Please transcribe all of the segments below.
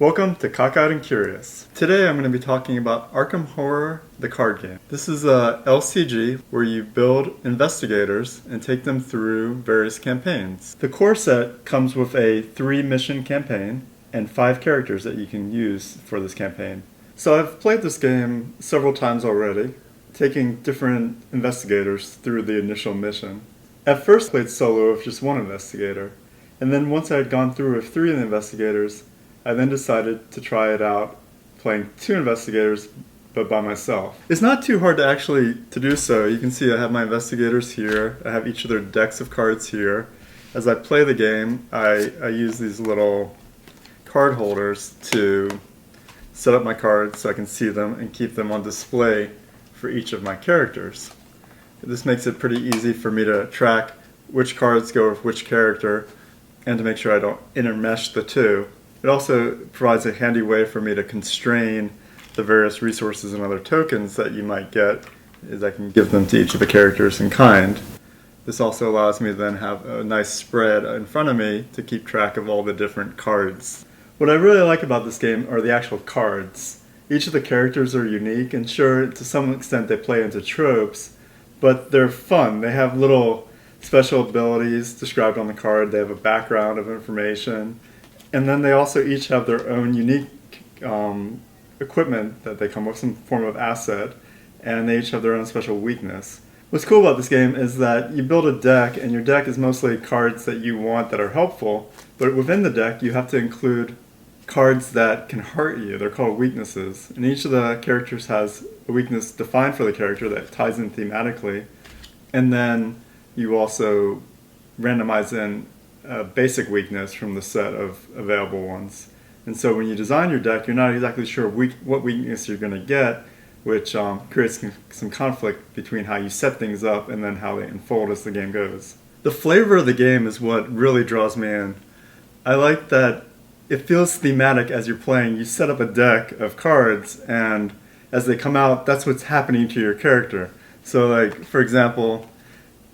Welcome to Cockeyed and Curious. Today I'm going to be talking about Arkham Horror, the card game. This is a LCG where you build investigators and take them through various campaigns. The core set comes with a 3-mission campaign and 5 characters that you can use for this campaign. So I've played this game several times already, taking different investigators through the initial mission. At first I played solo with just one investigator, and then once I had gone through with 3 of the investigators, I then decided to try it out playing 2 investigators but by myself. It's not too hard to do so. You can see I have my investigators here. I have each of their decks of cards here. As I play the game, I use these little card holders to set up my cards so I can see them and keep them on display for each of my characters. This makes it pretty easy for me to track which cards go with which character and to make sure I don't intermesh the two. It also provides a handy way for me to constrain the various resources and other tokens that you might get, as I can give them to each of the characters in kind. This also allows me to then have a nice spread in front of me to keep track of all the different cards. What I really like about this game are the actual cards. Each of the characters are unique, and sure, to some extent they play into tropes, but they're fun. They have little special abilities described on the card. They have a background of information. And then they also each have their own unique equipment that they come with, some form of asset, and they each have their own special weakness. What's cool about this game is that you build a deck, and your deck is mostly cards that you want that are helpful, but within the deck you have to include cards that can hurt you. They're called weaknesses, and each of the characters has a weakness defined for the character that ties in thematically, and then you also randomize in a basic weakness from the set of available ones. And so when you design your deck, you're not exactly sure what weakness you're going to get, which creates some conflict between how you set things up and then how they unfold as the game goes. The flavor of the game is what really draws me in. I like that it feels thematic as you're playing. You set up a deck of cards, and as they come out, that's what's happening to your character. So like, for example,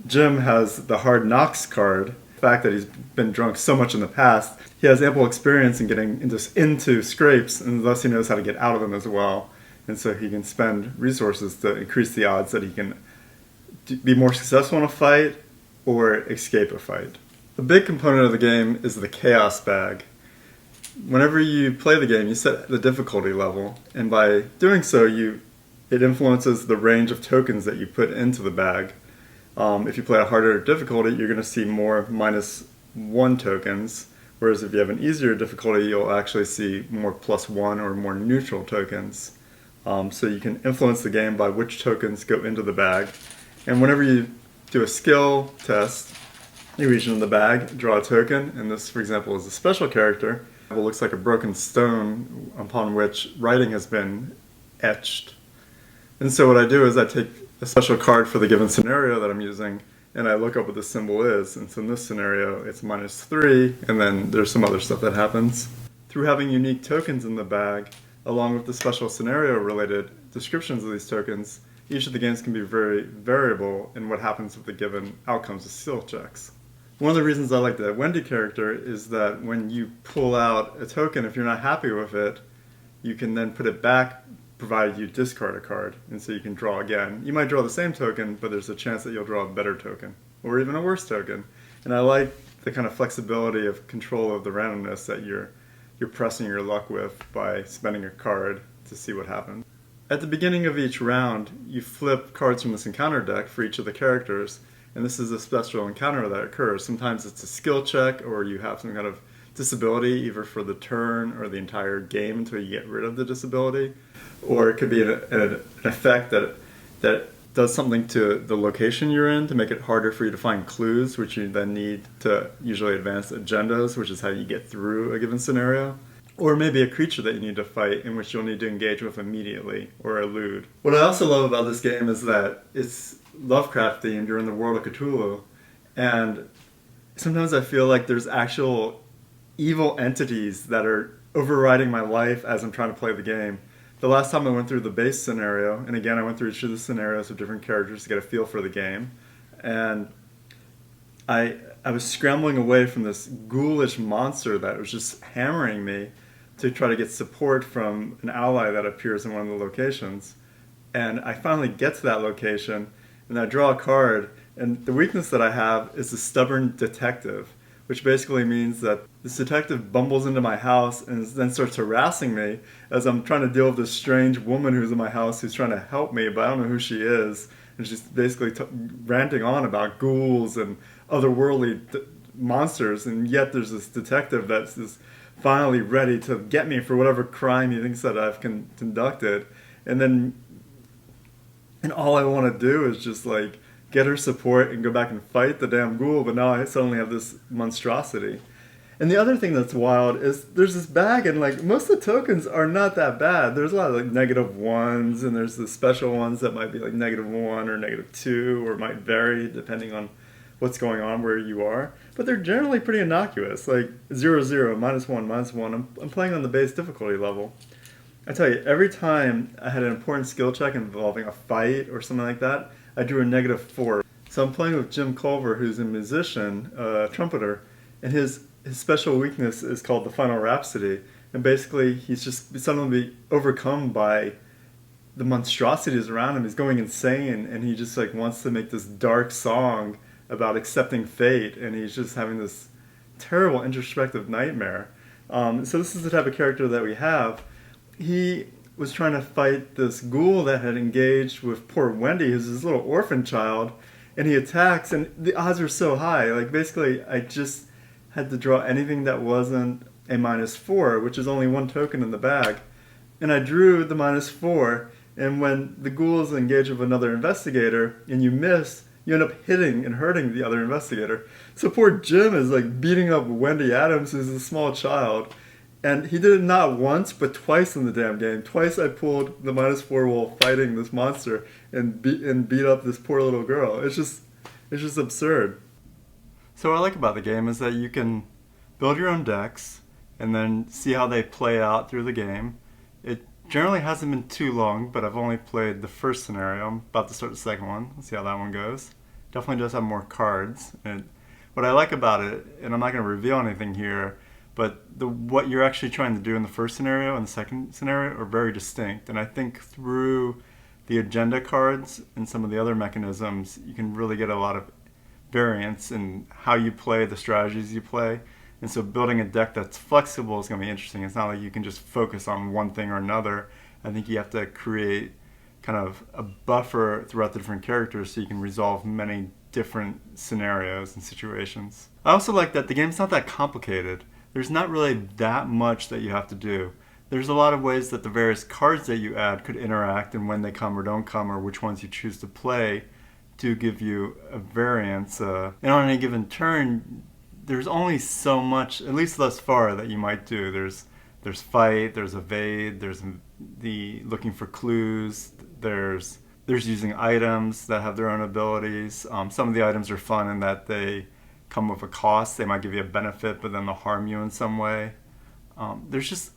Jim has the Hard Knocks card. The fact that he's been drunk so much in the past, he has ample experience in getting into scrapes, and thus he knows how to get out of them as well. And so he can spend resources to increase the odds that he can be more successful in a fight or escape a fight. A big component of the game is the chaos bag. Whenever you play the game, you set the difficulty level, and by doing so, it influences the range of tokens that you put into the bag. If you play a harder difficulty, you're going to see more -1 tokens, whereas if you have an easier difficulty, you'll actually see more +1 or more neutral tokens. So you can influence the game by which tokens go into the bag. And whenever you do a skill test, you reach into the bag, draw a token, and this, for example, is a special character. It looks like a broken stone upon which writing has been etched. And so what I do is I take a special card for the given scenario that I'm using, and I look up what the symbol is. And so in this scenario, it's -3, and then there's some other stuff that happens. Through having unique tokens in the bag, along with the special scenario-related descriptions of these tokens, each of the games can be very variable in what happens with the given outcomes of skill checks. One of the reasons I like the Wendy character is that when you pull out a token, if you're not happy with it, you can then put it back, provided you discard a card, and so you can draw again. You might draw the same token, but there's a chance that you'll draw a better token, or even a worse token. And I like the kind of flexibility of control of the randomness that you're pressing your luck with by spending a card to see what happens. At the beginning of each round, you flip cards from this encounter deck for each of the characters, and this is a special encounter that occurs. Sometimes it's a skill check, or you have some kind of disability, either for the turn or the entire game until you get rid of the disability. Or it could be an effect that does something to the location you're in to make it harder for you to find clues, which you then need to usually advance agendas, which is how you get through a given scenario. Or maybe a creature that you need to fight in which you'll need to engage with immediately or elude. What I also love about this game is that it's Lovecraft themed. You're in the world of Cthulhu, and sometimes I feel like there's actual evil entities that are overriding my life as I'm trying to play the game. The last time I went through the base scenario, and again I went through each of the scenarios of different characters to get a feel for the game, and I was scrambling away from this ghoulish monster that was just hammering me, to try to get support from an ally that appears in one of the locations. And I finally get to that location, and I draw a card, and the weakness that I have is the stubborn detective, which basically means that this detective bumbles into my house and then starts harassing me as I'm trying to deal with this strange woman who's in my house who's trying to help me, but I don't know who she is. And she's basically ranting on about ghouls and otherworldly monsters, and yet there's this detective that's just finally ready to get me for whatever crime he thinks that I've conducted. And all I want to do is just like get her support and go back and fight the damn ghoul, but now I suddenly have this monstrosity. And the other thing that's wild is there's this bag, and like most of the tokens are not that bad. There's a lot of like -1s, and there's the special ones that might be like -1 or -2, or might vary depending on what's going on where you are. But they're generally pretty innocuous, like 0, 0, -1, -1. I'm playing on the base difficulty level. I tell you, every time I had an important skill check involving a fight or something like that, I drew a -4. So I'm playing with Jim Culver, who's a musician, trumpeter, and his special weakness is called the Final Rhapsody. And basically, he's just suddenly overcome by the monstrosities around him. He's going insane, and he just like wants to make this dark song about accepting fate, and he's just having this terrible introspective nightmare. So this is the type of character that we have. He was trying to fight this ghoul that had engaged with poor Wendy, who's this little orphan child, and he attacks, and the odds are so high. Like basically, I just had to draw anything that wasn't a -4, which is only one token in the bag, and I drew the -4. And when the ghoul is engaged with another investigator and you miss, you end up hitting and hurting the other investigator. So poor Jim is like beating up Wendy Adams, who's a small child. And he did it not once, but twice in the damn game. Twice I pulled the -4 while fighting this monster and beat up this poor little girl. It's just absurd. So what I like about the game is that you can build your own decks and then see how they play out through the game. It generally hasn't been too long, but I've only played the first scenario. I'm about to start the second one. Let's see how that one goes. Definitely does have more cards. And what I like about it, and I'm not going to reveal anything here, but what you're actually trying to do in the first scenario and the second scenario are very distinct. And I think through the agenda cards and some of the other mechanisms, you can really get a lot of variance in how you play, the strategies you play. And so building a deck that's flexible is going to be interesting. It's not like you can just focus on one thing or another. I think you have to create kind of a buffer throughout the different characters so you can resolve many different scenarios and situations. I also like that the game's not that complicated. There's not really that much that you have to do. There's a lot of ways that the various cards that you add could interact, and when they come or don't come, or which ones you choose to play, to give you a variance. And on any given turn, there's only so much, at least thus far, that you might do. There's fight, there's evade, there's the looking for clues, there's using items that have their own abilities. Some of the items are fun in that they come with a cost. They might give you a benefit, but then they'll harm you in some way. There just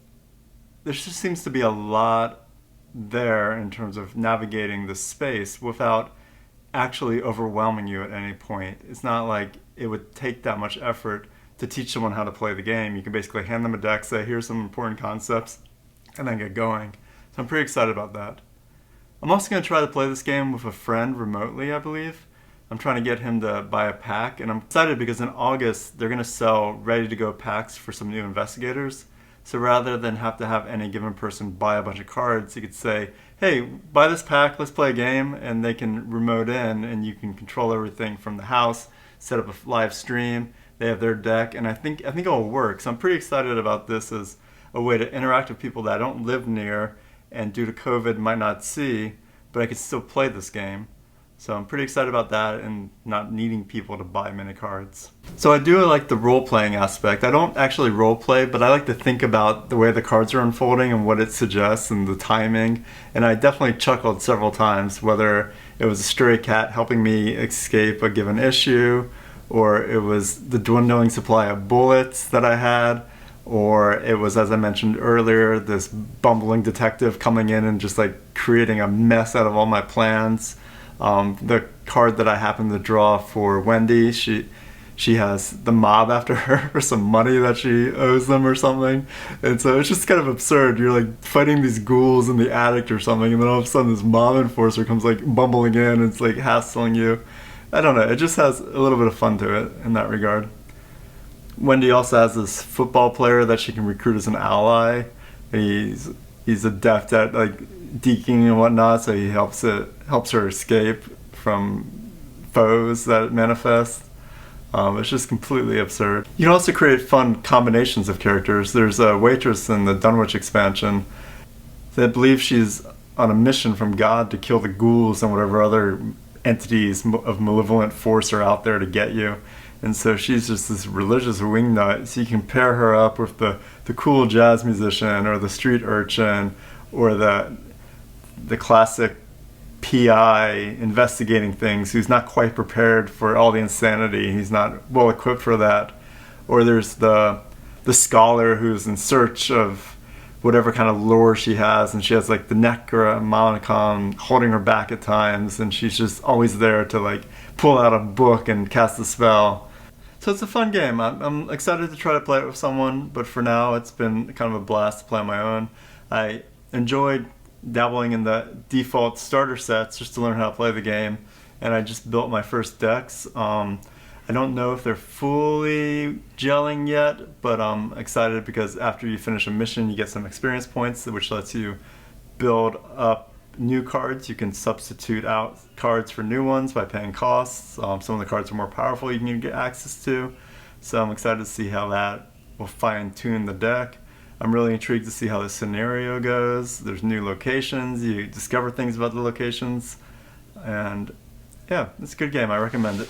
seems to be a lot there in terms of navigating the space without actually overwhelming you at any point. It's not like it would take that much effort to teach someone how to play the game. You can basically hand them a deck, say, here's some important concepts, and then get going. So I'm pretty excited about that. I'm also going to try to play this game with a friend remotely, I believe. I'm trying to get him to buy a pack, and I'm excited because in August they're going to sell ready-to-go packs for some new investigators. So rather than have to have any given person buy a bunch of cards, you could say, hey, buy this pack, let's play a game, and they can remote in, and you can control everything from the house, set up a live stream, they have their deck, and I think it will work. So I'm pretty excited about this as a way to interact with people that I don't live near and due to COVID might not see, but I could still play this game. So I'm pretty excited about that and not needing people to buy mini cards. So I do like the role-playing aspect. I don't actually role-play, but I like to think about the way the cards are unfolding and what it suggests and the timing. And I definitely chuckled several times, whether it was a stray cat helping me escape a given issue, or it was the dwindling supply of bullets that I had, or it was, as I mentioned earlier, this bumbling detective coming in and just like creating a mess out of all my plans. The card that I happened to draw for Wendy, she she has the mob after her for some money that she owes them or something. And so it's just kind of absurd. You're like fighting these ghouls in the attic or something, and then all of a sudden this mob enforcer comes like bumbling in and it's like hassling you. I don't know, it just has a little bit of fun to it in that regard. Wendy also has this football player that she can recruit as an ally. He's adept at like deking and whatnot, so he helps her escape from foes that manifest. It's just completely absurd. You can also create fun combinations of characters. There's a waitress in the Dunwich expansion that believes she's on a mission from God to kill the ghouls and whatever other entities of malevolent force are out there to get you. And so she's just this religious wingnut. So you can pair her up with the cool jazz musician or the street urchin or the classic PI investigating things who's not quite prepared for all the insanity. He's not well equipped for that. Or there's the scholar who's in search of whatever kind of lore she has, and she has like the Necronomicon holding her back at times, and she's just always there to like pull out a book and cast a spell. So it's a fun game. I'm excited to try to play it with someone, but for now it's been kind of a blast to play on my own. I enjoyed dabbling in the default starter sets just to learn how to play the game, and I just built my first decks. I don't know if they're fully gelling yet, but I'm excited because after you finish a mission you get some experience points, which lets you build up new cards. You can substitute out cards for new ones by paying costs. Some of the cards are more powerful you can get access to, so I'm excited to see how that will fine-tune the deck. I'm really intrigued to see how the scenario goes. There's new locations, you discover things about the locations, and yeah, it's a good game. I recommend it.